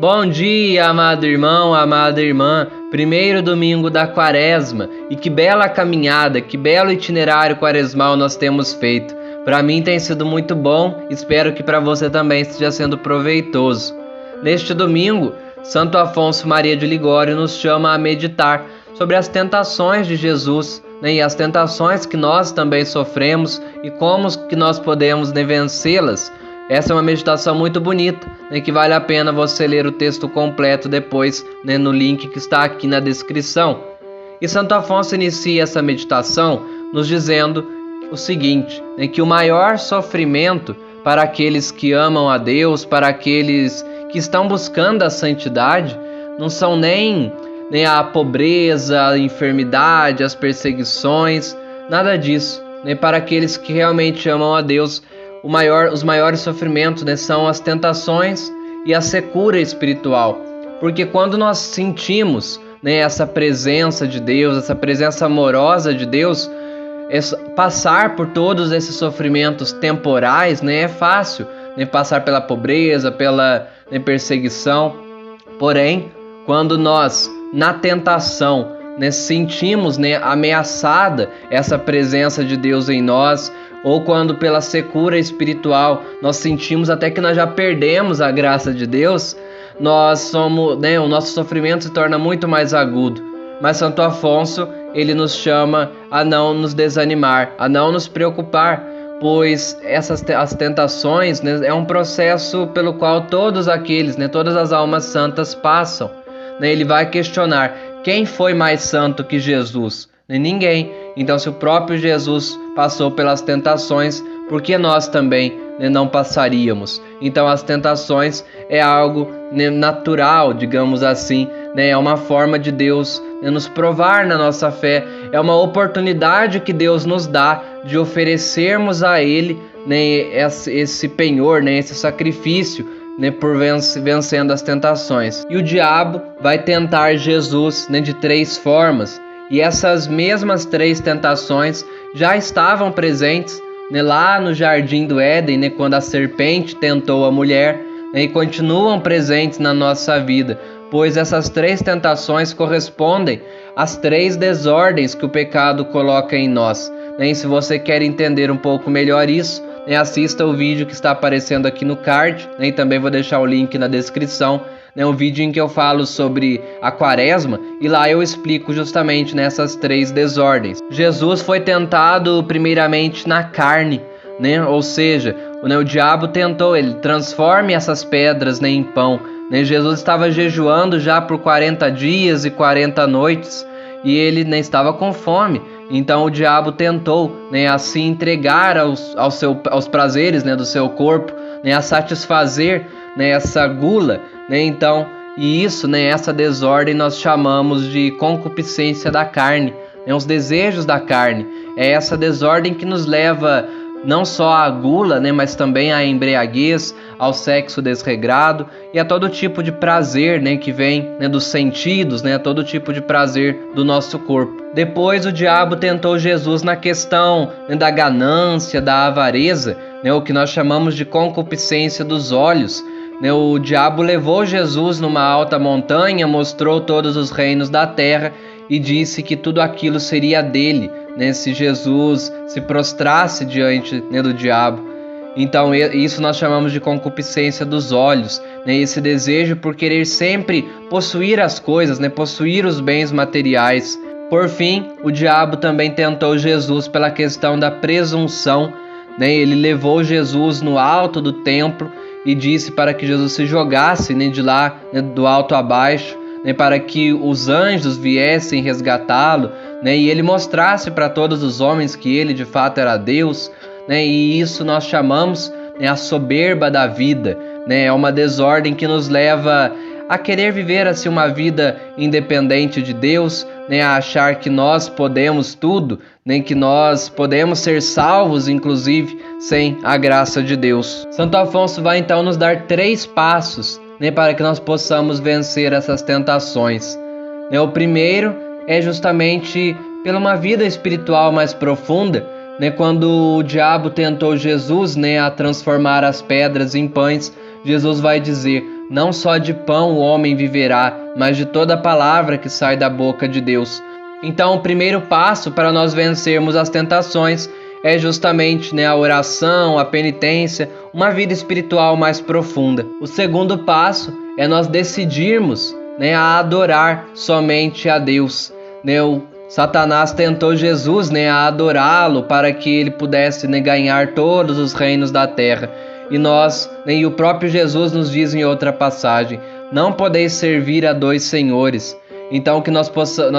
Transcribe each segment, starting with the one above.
Bom dia, amado irmão, amada irmã. Primeiro domingo da Quaresma. E que bela caminhada, que belo itinerário quaresmal nós temos feito. Para mim tem sido muito bom, espero que para você também esteja sendo proveitoso. Neste domingo, Santo Afonso Maria de Ligório nos chama a meditar sobre as tentações de Jesus, e as tentações que nós também sofremos e como que nós podemos vencê-las. Essa é uma meditação muito bonita, que vale a pena você ler o texto completo depois, no link que está aqui na descrição. E Santo Afonso inicia essa meditação nos dizendo o seguinte, que o maior sofrimento para aqueles que amam a Deus, para aqueles que estão buscando a santidade, não são nem a pobreza, a enfermidade, as perseguições, nada disso. Para aqueles que realmente amam a Deus, os maiores sofrimentos são as tentações e a secura espiritual. Porque quando nós sentimos essa presença de Deus, essa presença amorosa de Deus, passar por todos esses sofrimentos temporais é fácil. Passar pela pobreza, pela perseguição. Porém, quando nós, na tentação, sentimos ameaçada essa presença de Deus em nós, ou quando pela secura espiritual nós sentimos até que nós já perdemos a graça de Deus, o nosso sofrimento se torna muito mais agudo. Mas Santo Afonso, ele nos chama a não nos desanimar, a não nos preocupar, pois as tentações é um processo pelo qual todos as almas santas passam. Ele vai questionar: quem foi mais santo que Jesus? Ninguém. Então, se o próprio Jesus passou pelas tentações, por que nós também não passaríamos? Então, as tentações é algo natural, digamos assim, é uma forma de Deus nos provar na nossa fé, é uma oportunidade que Deus nos dá de oferecermos a Ele esse penhor, esse sacrifício, por vencendo as tentações. E o diabo vai tentar Jesus de 3 formas. E essas mesmas 3 tentações já estavam presentes lá no Jardim do Éden, quando a serpente tentou a mulher, e continuam presentes na nossa vida, pois essas 3 tentações correspondem às 3 desordens que o pecado coloca em nós. E se você quer entender um pouco melhor isso, assista o vídeo que está aparecendo aqui no card, e também vou deixar o link na descrição, um vídeo em que eu falo sobre a Quaresma, e lá eu explico justamente nessas 3 desordens. Jesus foi tentado primeiramente na carne, ou seja, o diabo tentou, ele transforme essas pedras em pão. Jesus estava jejuando já por 40 dias e 40 noites, e ele estava com fome. Então o diabo tentou a se entregar aos prazeres do seu corpo, a satisfazer essa gula. Então, e isso, essa desordem nós chamamos de concupiscência da carne, os desejos da carne. É essa desordem que nos leva não só à gula, mas também à embriaguez, ao sexo desregrado e a todo tipo de prazer que vem dos sentidos, a todo tipo de prazer do nosso corpo. Depois o diabo tentou Jesus na questão da ganância, da avareza, o que nós chamamos de concupiscência dos olhos. O diabo levou Jesus numa alta montanha, mostrou todos os reinos da terra e disse que tudo aquilo seria dele, se Jesus se prostrasse diante do diabo. Então isso nós chamamos de concupiscência dos olhos, esse desejo por querer sempre possuir as coisas, possuir os bens materiais. Por fim, o diabo também tentou Jesus pela questão da presunção. Ele levou Jesus no alto do templo e disse para que Jesus se jogasse de lá, do alto a baixo, para que os anjos viessem resgatá-lo, e ele mostrasse para todos os homens que ele de fato era Deus, e isso nós chamamos a soberba da vida, é uma desordem que nos leva a querer viver assim uma vida independente de Deus, a achar que nós podemos tudo, que nós podemos ser salvos, inclusive, sem a graça de Deus. Santo Afonso vai então nos dar 3 passos para que nós possamos vencer essas tentações. O primeiro é justamente pela uma vida espiritual mais profunda, quando o diabo tentou Jesus a transformar as pedras em pães, Jesus vai dizer: Não só de pão o homem viverá, mas de toda palavra que sai da boca de Deus. Então, o primeiro passo para nós vencermos as tentações é justamente a oração, a penitência, uma vida espiritual mais profunda. O segundo passo é nós decidirmos a adorar somente a Deus. O Satanás tentou Jesus a adorá-lo para que ele pudesse ganhar todos os reinos da terra. E nós, e o próprio Jesus nos diz em outra passagem, não podeis servir a dois senhores. Então que nós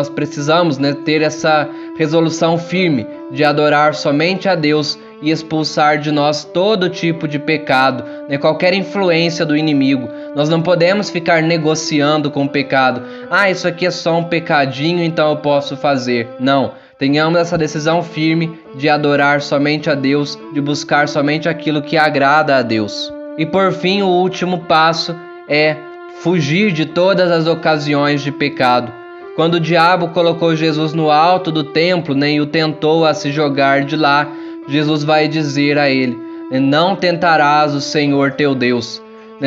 precisamos ter essa resolução firme de adorar somente a Deus e expulsar de nós todo tipo de pecado, qualquer influência do inimigo. Nós não podemos ficar negociando com o pecado. Isso aqui é só um pecadinho, então eu posso fazer. Não, tenhamos essa decisão firme de adorar somente a Deus, de buscar somente aquilo que agrada a Deus. E por fim, o último passo é fugir de todas as ocasiões de pecado. Quando o diabo colocou Jesus no alto do templo e o tentou a se jogar de lá, Jesus vai dizer a ele: não tentarás o Senhor teu Deus.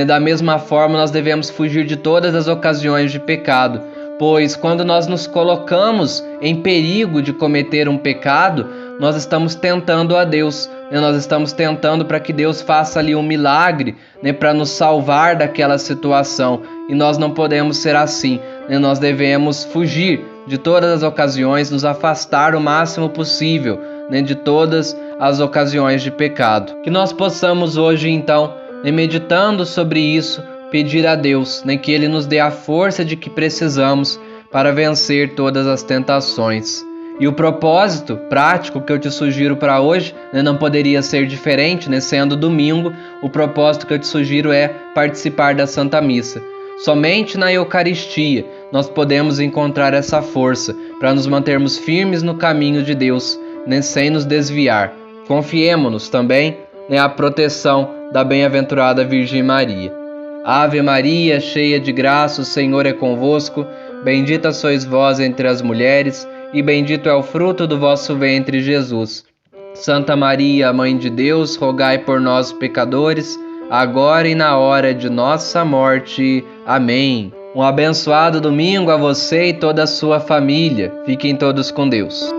Da mesma forma, nós devemos fugir de todas as ocasiões de pecado, pois quando nós nos colocamos em perigo de cometer um pecado, nós estamos tentando a Deus, nós estamos tentando para que Deus faça ali um milagre, para nos salvar daquela situação, e nós não podemos ser assim, nós devemos fugir de todas as ocasiões, nos afastar o máximo possível de todas as ocasiões de pecado. Que nós possamos hoje então, meditando sobre isso, pedir a Deus que Ele nos dê a força de que precisamos para vencer todas as tentações. E o propósito prático que eu te sugiro para hoje não poderia ser diferente, sendo domingo, o propósito que eu te sugiro é participar da Santa Missa. Somente na Eucaristia nós podemos encontrar essa força para nos mantermos firmes no caminho de Deus, sem nos desviar. Confiemo-nos também à proteção da bem-aventurada Virgem Maria. Ave Maria, cheia de graça, o Senhor é convosco. Bendita sois vós entre as mulheres, e bendito é o fruto do vosso ventre, Jesus. Santa Maria, Mãe de Deus, rogai por nós, pecadores, agora e na hora de nossa morte. Amém. Um abençoado domingo a você e toda a sua família. Fiquem todos com Deus.